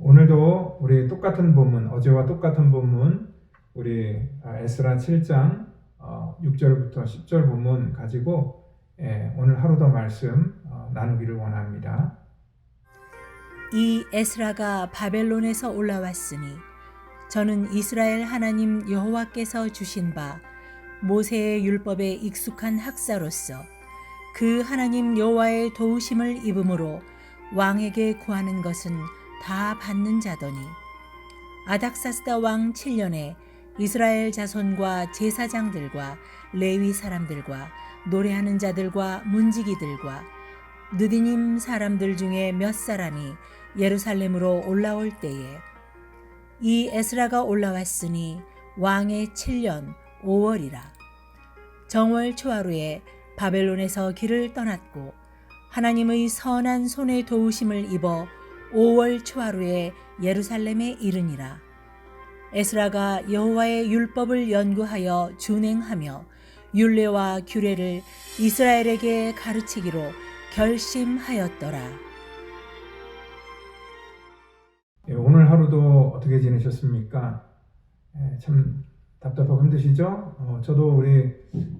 오늘도 우리 똑같은 본문, 어제와 똑같은 본문, 우리 에스라 7장 6절부터 10절 본문 가지고 오늘 하루 더 말씀 나누기를 원합니다. 이 에스라가 바벨론에서 올라왔으니 저는 이스라엘 하나님 여호와께서 주신 바 모세의 율법에 익숙한 학사로서 그 하나님 여호와의 도우심을 입음으로 왕에게 구하는 것은 다 받는 자더니, 아닥사스다 왕 7년에 이스라엘 자손과 제사장들과 레위 사람들과 노래하는 자들과 문지기들과 느디님 사람들 중에 몇 사람이 예루살렘으로 올라올 때에 이 에스라가 올라왔으니 왕의 7년 5월이라. 정월 초하루에 바벨론에서 길을 떠났고 하나님의 선한 손의 도우심을 입어 5월 초하루에 예루살렘에 이르니라. 에스라가 여호와의 율법을 연구하여 준행하며 율례와 규례를 이스라엘에게 가르치기로 결심하였더라. 오늘 하루도 어떻게 지내셨습니까? 참 답답하고 힘드시죠? 저도 우리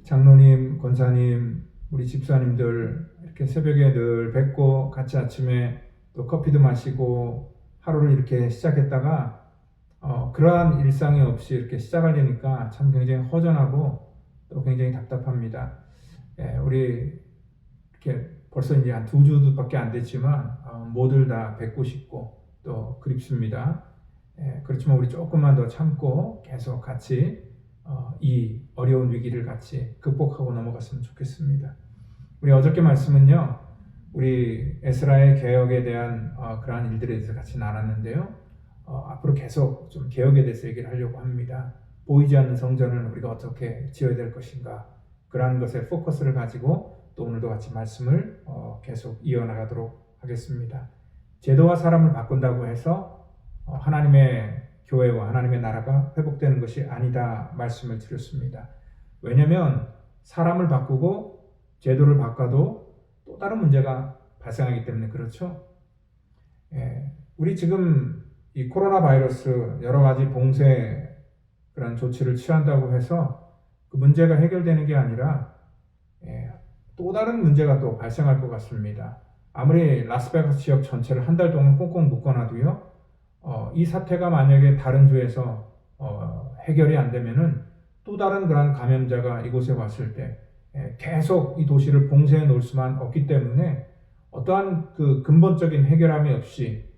장로님, 권사님, 우리 집사님들 이렇게 새벽에 늘 뵙고 같이 아침에 또 커피도 마시고 하루를 이렇게 시작했다가 그러한 일상이 없이 이렇게 시작하려니까 참 굉장히 허전하고 또 굉장히 답답합니다. 우리 이렇게 벌써 이제 한 2주밖에 안 됐지만 모두 다 뵙고 싶고 또 그립습니다. 그렇지만 우리 조금만 더 참고 계속 같이 이 어려운 위기를 같이 극복하고 넘어갔으면 좋겠습니다. 우리 어저께 말씀은요, 우리 에스라의 개혁에 대한 그러한 일들에 대해서 같이 나눴는데요. 앞으로 계속 좀 개혁에 대해서 얘기를 하려고 합니다. 보이지 않는 성전을 우리가 어떻게 지어야 될 것인가, 그러한 것에 포커스를 가지고 또 오늘도 같이 말씀을 계속 이어나가도록 하겠습니다. 제도와 사람을 바꾼다고 해서 하나님의 교회와 하나님의 나라가 회복되는 것이 아니다 말씀을 드렸습니다. 왜냐하면 사람을 바꾸고 제도를 바꿔도 또 다른 문제가 발생하기 때문에 그렇죠. 우리 지금 이 코로나 바이러스 여러 가지 봉쇄 그런 조치를 취한다고 해서 그 문제가 해결되는 게 아니라 또 다른 문제가 또 발생할 것 같습니다. 아무리 라스베가스 지역 전체를 한 달 동안 꽁꽁 묶어놔도요, 이 사태가 만약에 다른 주에서 해결이 안 되면은 또 다른 그런 감염자가 이곳에 왔을 때 계속 이 도시를 봉쇄해 놓을 수만 없기 때문에 어떠한 그 근본적인 해결함이 없이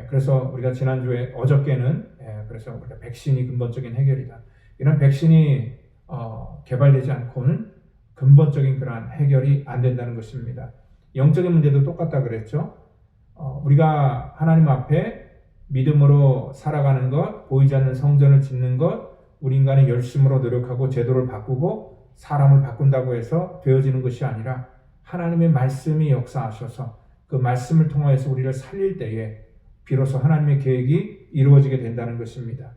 그래서 우리가 지난주에 어저께는 그래서 우리가 백신이 근본적인 해결이다. 이런 백신이 개발되지 않고는 근본적인 그러한 해결이 안 된다는 것입니다. 영적인 문제도 똑같다 그랬죠. 우리가 하나님 앞에 믿음으로 살아가는 것, 보이지 않는 성전을 짓는 것, 우리 인간이 열심으로 노력하고 제도를 바꾸고 사람을 바꾼다고 해서 되어지는 것이 아니라 하나님의 말씀이 역사하셔서 그 말씀을 통하여서 우리를 살릴 때에 비로소 하나님의 계획이 이루어지게 된다는 것입니다.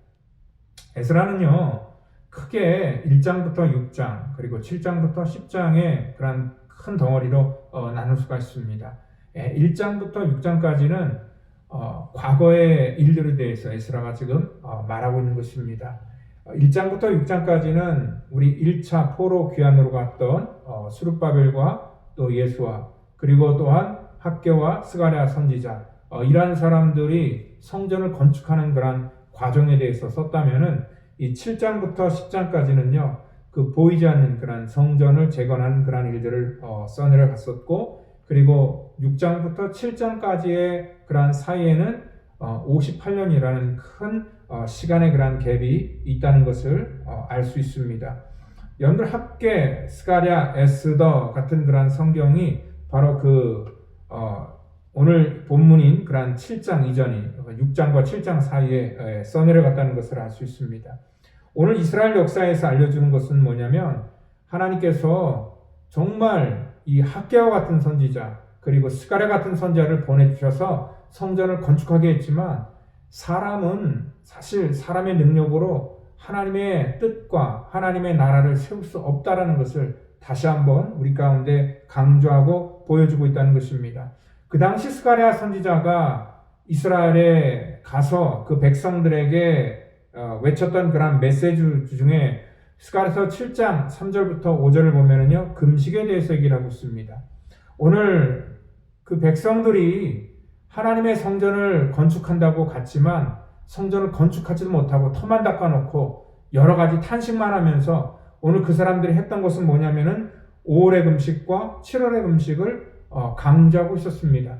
에스라는요, 크게 1장부터 6장 그리고 7장부터 10장의 그런 큰 덩어리로 나눌 수가 있습니다. 1장부터 6장까지는 과거의 일들에 대해서 에스라가 지금 말하고 있는 것입니다. 1장부터 6장까지는 우리 1차 포로 귀환으로 갔던 스룹바벨과 또 예수와 그리고 또한 학개와 스가랴 선지자 이러한 사람들이 성전을 건축하는 그런 과정에 대해서 썼다면은 이 7장부터 10장까지는요, 그 보이지 않는 그런 성전을 재건하는 그런 일들을 써내려 갔었고, 그리고 6장부터 7장까지의 그런 사이에는 58년이라는 큰 시간의 그런 갭이 있다는 것을 알 수 있습니다. 여러분들 학개, 스가랴, 에스더 같은 그런 성경이 바로 오늘 본문인 그런 7장 이전이 6장과 7장 사이에 써내려갔다는 것을 알 수 있습니다. 오늘 이스라엘 역사에서 알려주는 것은 뭐냐면 하나님께서 정말 이 학개와 같은 선지자 그리고 스가랴 같은 선지자를 보내주셔서 성전을 건축하게 했지만 사람은 사실 사람의 능력으로 하나님의 뜻과 하나님의 나라를 세울 수 없다라는 것을 다시 한번 우리 가운데 강조하고 보여주고 있다는 것입니다. 그 당시 스가랴 선지자가 이스라엘에 가서 그 백성들에게 외쳤던 그런 메시지 중에 스가랴서 7장 3절부터 5절을 보면은요, 금식에 대해서 얘기를 하고 있습니다. 오늘 그 백성들이 하나님의 성전을 건축한다고 갔지만 성전을 건축하지도 못하고 터만 닦아놓고 여러 가지 탄식만 하면서 오늘 그 사람들이 했던 것은 뭐냐면은 5월의 금식과 7월의 금식을 강조하고 있었습니다.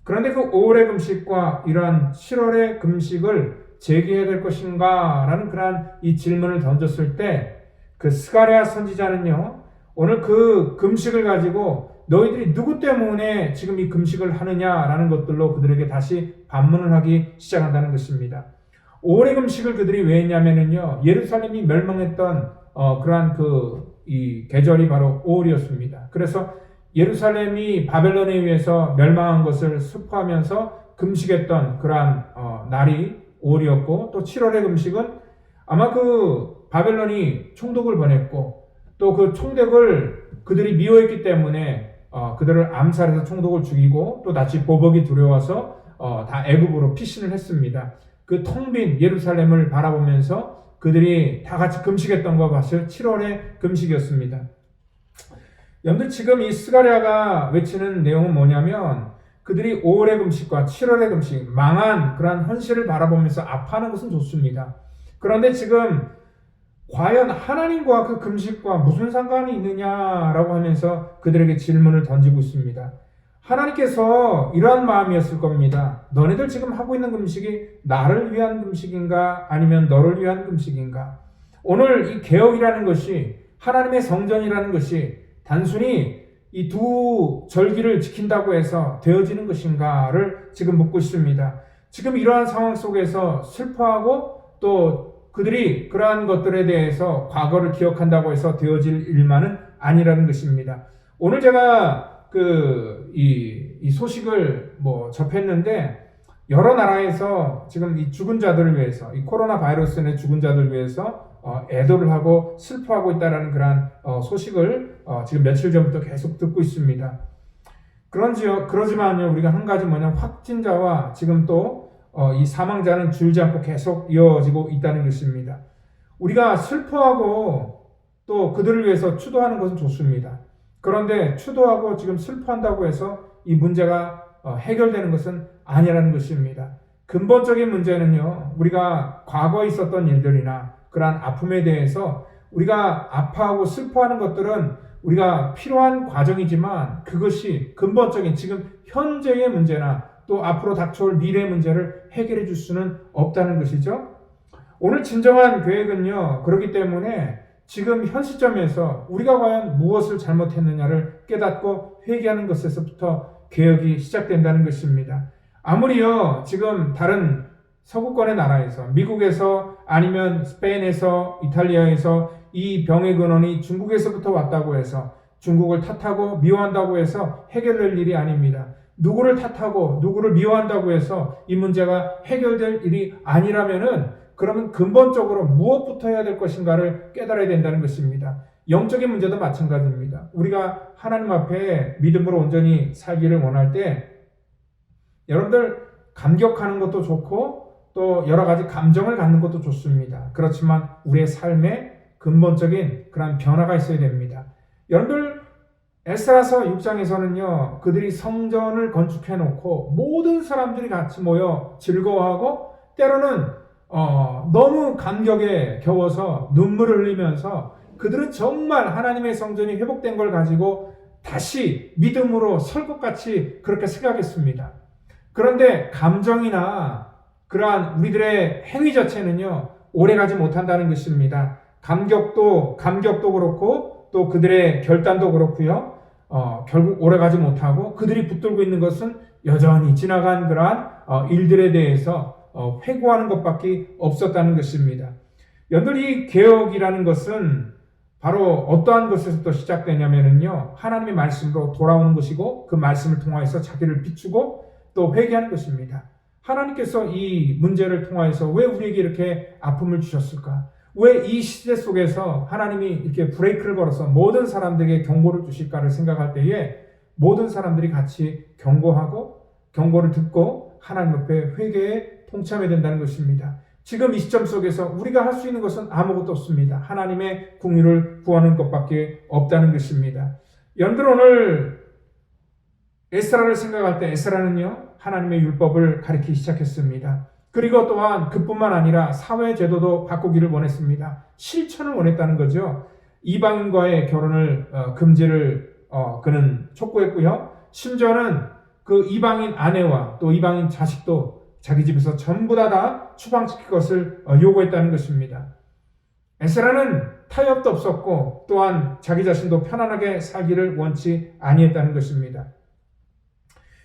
그런데 그 5월의 금식과 이러한 7월의 금식을 재개해야 될 것인가 라는 그러한 이 질문을 던졌을 때 그 스가랴 선지자는요, 오늘 그 금식을 가지고 너희들이 누구 때문에 지금 이 금식을 하느냐라는 것들로 그들에게 다시 반문을 하기 시작한다는 것입니다. 5월의 금식을 그들이 왜 했냐면은요, 예루살렘이 멸망했던 그러한 이 계절이 바로 5월이었습니다. 그래서 예루살렘이 바벨론에 의해서 멸망한 것을 슬퍼하면서 금식했던 그러한 날이 5월이었고, 또 7월의 금식은 아마 그 바벨론이 총독을 보냈고 또 그 총독을 그들이 미워했기 때문에 그들을 암살해서 총독을 죽이고 또 다시 보복이 두려워서 다 애굽으로 피신을 했습니다. 그 텅 빈 예루살렘을 바라보면서 그들이 다 같이 금식했던 것과 같이 7월의 금식이었습니다. 여러분들 지금 이 스가랴가 외치는 내용은 뭐냐면 그들이 5월의 금식과 7월의 금식, 망한 그러한 현실을 바라보면서 아파하는 것은 좋습니다. 그런데 지금 과연 하나님과 그 금식과 무슨 상관이 있느냐라고 하면서 그들에게 질문을 던지고 있습니다. 하나님께서 이러한 마음이었을 겁니다. 너네들 지금 하고 있는 금식이 나를 위한 금식인가 아니면 너를 위한 금식인가? 오늘 이 개혁이라는 것이 하나님의 성전이라는 것이 단순히 이 두 절기를 지킨다고 해서 되어지는 것인가를 지금 묻고 있습니다. 지금 이러한 상황 속에서 슬퍼하고 또 그들이 그러한 것들에 대해서 과거를 기억한다고 해서 되어질 일만은 아니라는 것입니다. 오늘 제가 이 소식을 접했는데 여러 나라에서 지금 이 죽은 자들을 위해서 이 코로나 바이러스의 죽은 자들을 위해서 애도를 하고 슬퍼하고 있다는 그러한 소식을 지금 며칠 전부터 계속 듣고 있습니다. 그러지만요, 우리가 한 가지 확진자와 지금 또 이 사망자는 줄지 않고 계속 이어지고 있다는 것입니다. 우리가 슬퍼하고 또 그들을 위해서 추도하는 것은 좋습니다. 그런데 추도하고 지금 슬퍼한다고 해서 이 문제가 해결되는 것은 아니라는 것입니다. 근본적인 문제는요, 우리가 과거에 있었던 일들이나 그러한 아픔에 대해서 우리가 아파하고 슬퍼하는 것들은 우리가 필요한 과정이지만 그것이 근본적인 지금 현재의 문제나 또 앞으로 닥쳐올 미래의 문제를 해결해 줄 수는 없다는 것이죠. 오늘 진정한 계획은요, 그렇기 때문에 지금 현 시점에서 우리가 과연 무엇을 잘못했느냐를 깨닫고 회개하는 것에서부터 개혁이 시작된다는 것입니다. 아무리요, 지금 다른 서구권의 나라에서, 미국에서 아니면 스페인에서, 이탈리아에서 이 병의 근원이 중국에서부터 왔다고 해서 중국을 탓하고 미워한다고 해서 해결될 일이 아닙니다. 누구를 탓하고 누구를 미워한다고 해서 이 문제가 해결될 일이 아니라면은 그러면 근본적으로 무엇부터 해야 될 것인가를 깨달아야 된다는 것입니다. 영적인 문제도 마찬가지입니다. 우리가 하나님 앞에 믿음으로 온전히 살기를 원할 때 여러분들 감격하는 것도 좋고 또 여러 가지 감정을 갖는 것도 좋습니다. 그렇지만 우리의 삶에 근본적인 그런 변화가 있어야 됩니다. 여러분들 에스라서 6장에서는요, 그들이 성전을 건축해 놓고 모든 사람들이 같이 모여 즐거워하고 때로는 너무 감격에 겨워서 눈물을 흘리면서 그들은 정말 하나님의 성전이 회복된 걸 가지고 다시 믿음으로 설 것 같이 그렇게 생각했습니다. 그런데 감정이나 그러한 우리들의 행위 자체는요, 오래가지 못한다는 것입니다. 감격도 그렇고 또 그들의 결단도 그렇고요. 결국 오래가지 못하고 그들이 붙들고 있는 것은 여전히 지나간 그러한 일들에 대해서 회고하는 것밖에 없었다는 것입니다. 여러분들 이 개혁이라는 것은 바로 어떠한 것에서부터 시작되냐면요, 하나님의 말씀으로 돌아오는 것이고 그 말씀을 통하여서 자기를 비추고 또 회개하는 것입니다. 하나님께서 이 문제를 통하여서 왜 우리에게 이렇게 아픔을 주셨을까? 왜 이 시대 속에서 하나님이 이렇게 브레이크를 걸어서 모든 사람들에게 경고를 주실까를 생각할 때에 모든 사람들이 같이 경고하고 경고를 듣고 하나님 앞에 회개에 동참해야 된다는 것입니다. 지금 이 시점 속에서 우리가 할 수 있는 것은 아무것도 없습니다. 하나님의 긍휼을 구하는 것밖에 없다는 것입니다. 여러분들 오늘 에스라를 생각할 때 에스라는요 하나님의 율법을 가르치기 시작했습니다. 그리고 또한 그뿐만 아니라 사회 제도도 바꾸기를 원했습니다. 실천을 원했다는 거죠. 이방인과의 결혼을 금지를 그는 촉구했고요. 심지어는 그 이방인 아내와 또 이방인 자식도 자기 집에서 전부 다 추방시킬 것을 요구했다는 것입니다. 에스라는 타협도 없었고 또한 자기 자신도 편안하게 살기를 원치 아니했다는 것입니다.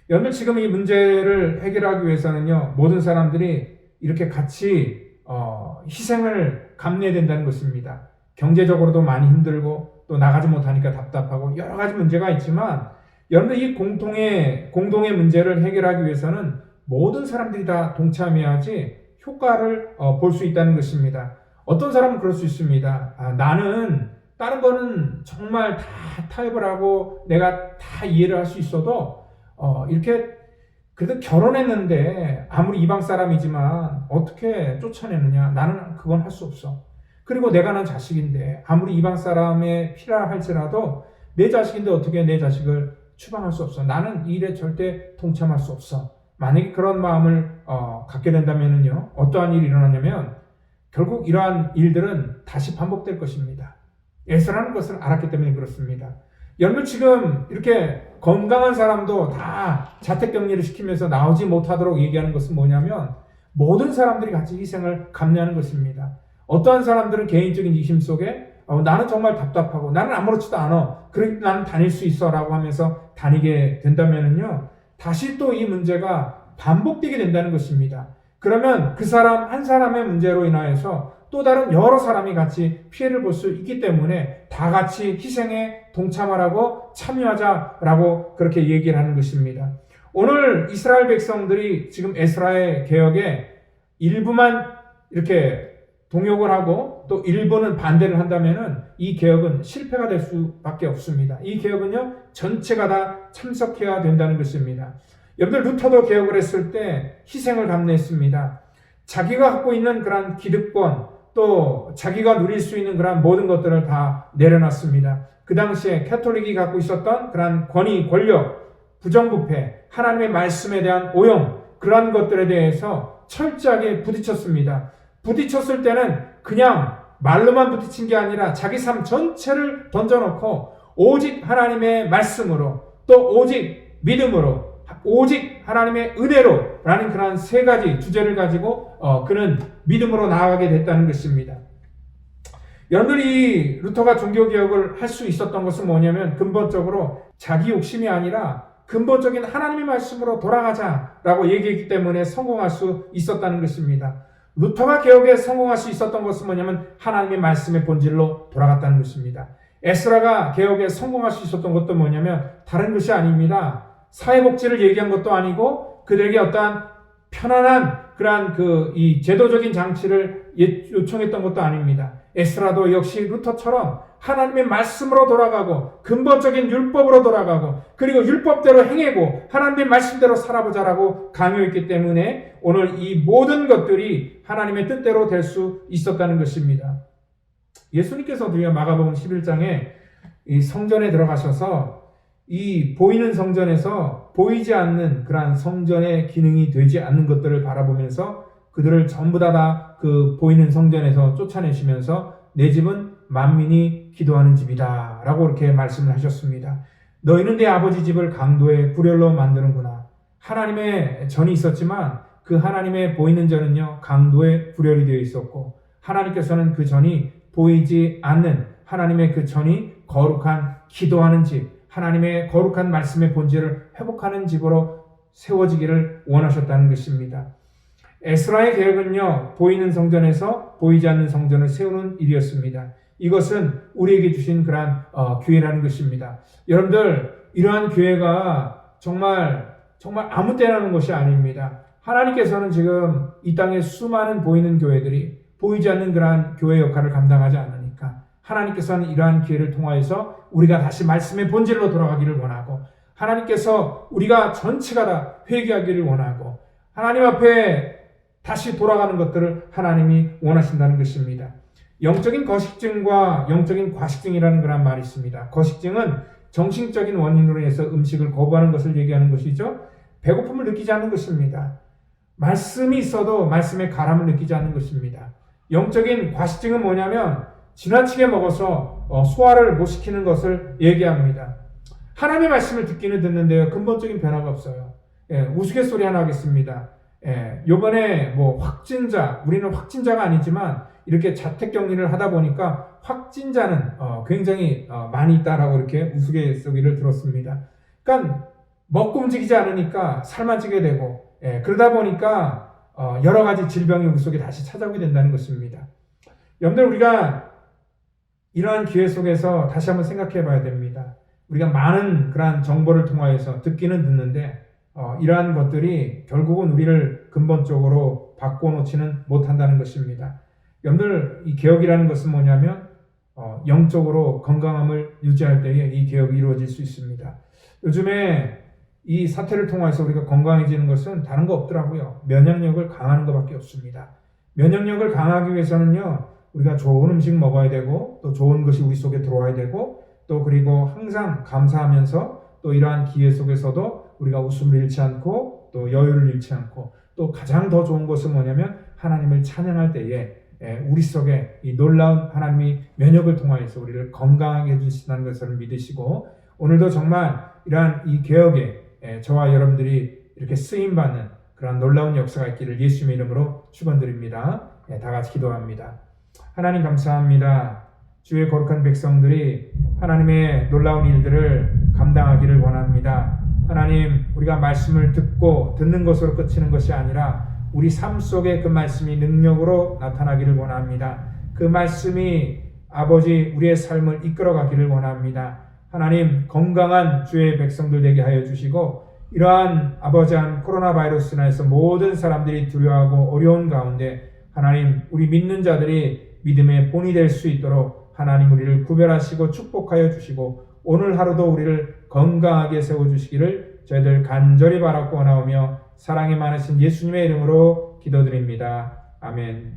여러분 지금 이 문제를 해결하기 위해서는요 모든 사람들이 이렇게 같이 희생을 감내해야 된다는 것입니다. 경제적으로도 많이 힘들고 또 나가지 못하니까 답답하고 여러 가지 문제가 있지만 여러분들 이 공동의 문제를 해결하기 위해서는 모든 사람들이 다 동참해야지 효과를 볼 수 있다는 것입니다. 어떤 사람은 그럴 수 있습니다. 나는 다른 거는 정말 다 타협을 하고 내가 다 이해를 할 수 있어도 이렇게 그래도 결혼했는데 아무리 이방 사람이지만 어떻게 쫓아내느냐. 나는 그건 할 수 없어. 그리고 내가 난 자식인데 아무리 이방 사람의 피라 할지라도 내 자식인데 어떻게 내 자식을 추방할 수 없어. 나는 이 일에 절대 동참할 수 없어. 만약에 그런 마음을 갖게 된다면요 어떠한 일이 일어나냐면 결국 이러한 일들은 다시 반복될 것입니다. 에스라는 것을 알았기 때문에 그렇습니다. 여러분 지금 이렇게 건강한 사람도 다 자택격리를 시키면서 나오지 못하도록 얘기하는 것은 뭐냐면 모든 사람들이 같이 희생을 감내하는 것입니다. 어떠한 사람들은 개인적인 이심 속에 나는 정말 답답하고 나는 아무렇지도 않아. 그러니 나는 다닐 수 있어 라고 하면서 다니게 된다면요 다시 또 이 문제가 반복되게 된다는 것입니다. 그러면 그 사람 한 사람의 문제로 인하여서 또 다른 여러 사람이 같이 피해를 볼 수 있기 때문에 다 같이 희생에 동참하라고 참여하자라고 그렇게 얘기를 하는 것입니다. 오늘 이스라엘 백성들이 지금 에스라의 개혁에 일부만 이렇게 동역을 하고 또 일부는 반대를 한다면은 이 개혁은 실패가 될 수밖에 없습니다. 이 개혁은요 전체가 다 참석해야 된다는 것입니다. 여러분들 루터도 개혁을 했을 때 희생을 감내했습니다. 자기가 갖고 있는 그런 기득권 또 자기가 누릴 수 있는 그런 모든 것들을 다 내려놨습니다. 그 당시에 캐톨릭이 갖고 있었던 그런 권위, 권력, 부정부패, 하나님의 말씀에 대한 오용 그런 것들에 대해서 철저하게 부딪혔습니다. 부딪혔을 때는 그냥 말로만 부딪힌 게 아니라 자기 삶 전체를 던져놓고 오직 하나님의 말씀으로 또 오직 믿음으로 오직 하나님의 은혜로 라는 그런 세 가지 주제를 가지고 그는 믿음으로 나아가게 됐다는 것입니다. 여러분들이 루터가 종교개혁을 할 수 있었던 것은 뭐냐면 근본적으로 자기 욕심이 아니라 근본적인 하나님의 말씀으로 돌아가자라고 얘기했기 때문에 성공할 수 있었다는 것입니다. 루터가 개혁에 성공할 수 있었던 것은 뭐냐면 하나님의 말씀의 본질로 돌아갔다는 것입니다. 에스라가 개혁에 성공할 수 있었던 것도 뭐냐면 다른 것이 아닙니다. 사회복지를 얘기한 것도 아니고 그들에게 어떠한 편안한 그러한 이 제도적인 장치를 요청했던 것도 아닙니다. 에스라도 역시 루터처럼 하나님의 말씀으로 돌아가고 근본적인 율법으로 돌아가고 그리고 율법대로 행하고 하나님의 말씀대로 살아보자라고 강요했기 때문에 오늘 이 모든 것들이 하나님의 뜻대로 될 수 있었다는 것입니다. 예수님께서도요 마가복음 11장에 이 성전에 들어가셔서 이 보이는 성전에서 보이지 않는 그러한 성전의 기능이 되지 않는 것들을 바라보면서 그들을 전부 다 그 보이는 성전에서 쫓아내시면서 내 집은 만민이 기도하는 집이다 라고 이렇게 말씀을 하셨습니다. 너희는 내 아버지 집을 강도의 불혈로 만드는구나. 하나님의 전이 있었지만 그 하나님의 보이는 전은요 강도의 불혈이 되어 있었고 하나님께서는 그 전이 보이지 않는 하나님의 그 전이 거룩한 기도하는 집 하나님의 거룩한 말씀의 본질을 회복하는 집으로 세워지기를 원하셨다는 것입니다. 에스라의 계획은요, 보이는 성전에서 보이지 않는 성전을 세우는 일이었습니다. 이것은 우리에게 주신 그러한 기회라는 것입니다. 여러분들, 이러한 기회가 정말 아무 때나 하는 것이 아닙니다. 하나님께서는 지금 이 땅에 수많은 보이는 교회들이 보이지 않는 그러한 교회 역할을 감당하지 않으니까 하나님께서는 이러한 기회를 통하여서 우리가 다시 말씀의 본질로 돌아가기를 원하고 하나님께서 우리가 전체가 다 회개하기를 원하고 하나님 앞에 다시 돌아가는 것들을 하나님이 원하신다는 것입니다. 영적인 거식증과 영적인 과식증이라는 그런 말이 있습니다. 거식증은 정신적인 원인으로 인해서 음식을 거부하는 것을 얘기하는 것이죠. 배고픔을 느끼지 않는 것입니다. 말씀이 있어도 말씀의 가람을 느끼지 않는 것입니다. 영적인 과식증은 뭐냐면 지나치게 먹어서 소화를 못 시키는 것을 얘기합니다. 하나님의 말씀을 듣기는 듣는데요. 근본적인 변화가 없어요. 우스갯소리 하나 하겠습니다. 요번에 우리는 확진자가 아니지만 이렇게 자택격리를 하다 보니까 확진자는 굉장히 많이 있다라고 이렇게 우스갯소리를 들었습니다. 그러니까 먹고 움직이지 않으니까 살만 찌게 되고, 그러다 보니까 여러 가지 질병이 우리 속에 다시 찾아오게 된다는 것입니다. 여러분들, 우리가 이러한 기회 속에서 다시 한번 생각해 봐야 됩니다. 우리가 많은 그러한 정보를 통하여서 듣기는 듣는데 이러한 것들이 결국은 우리를 근본적으로 바꿔놓지는 못한다는 것입니다. 여러분들, 이 개혁이라는 것은 뭐냐면 영적으로 건강함을 유지할 때에 이 개혁이 이루어질 수 있습니다. 요즘에 이 사태를 통해서 우리가 건강해지는 것은 다른 거 없더라고요. 면역력을 강화하는 것밖에 없습니다. 면역력을 강화하기 위해서는요, 우리가 좋은 음식 먹어야 되고, 또 좋은 것이 우리 속에 들어와야 되고, 또 그리고 항상 감사하면서 또 이러한 기회 속에서도 우리가 웃음을 잃지 않고 또 여유를 잃지 않고, 또 가장 더 좋은 것은 뭐냐면 하나님을 찬양할 때에 우리 속에 이 놀라운 하나님이 면역을 통하여서 우리를 건강하게 해주신다는 것을 믿으시고, 오늘도 정말 이러한 이 개혁에 저와 여러분들이 이렇게 쓰임받는 그런 놀라운 역사가 있기를 예수님의 이름으로 축원드립니다. 다 같이 기도합니다. 하나님, 감사합니다. 주의 거룩한 백성들이 하나님의 놀라운 일들을 감당하기를 원합니다. 하나님, 우리가 말씀을 듣는 것으로 그치는 것이 아니라 우리 삶 속에 그 말씀이 능력으로 나타나기를 원합니다. 그 말씀이 아버지 우리의 삶을 이끌어가기를 원합니다. 하나님, 건강한 주의 백성들 되게 하여 주시고, 이러한 아버지한 코로나 바이러스로 인해서 모든 사람들이 두려워하고 어려운 가운데 하나님, 우리 믿는 자들이 믿음의 본이 될 수 있도록 하나님 우리를 구별하시고 축복하여 주시고, 오늘 하루도 우리를 건강하게 세워주시기를 저희들 간절히 바라고 원하오며 사랑이 많으신 예수님의 이름으로 기도드립니다. 아멘.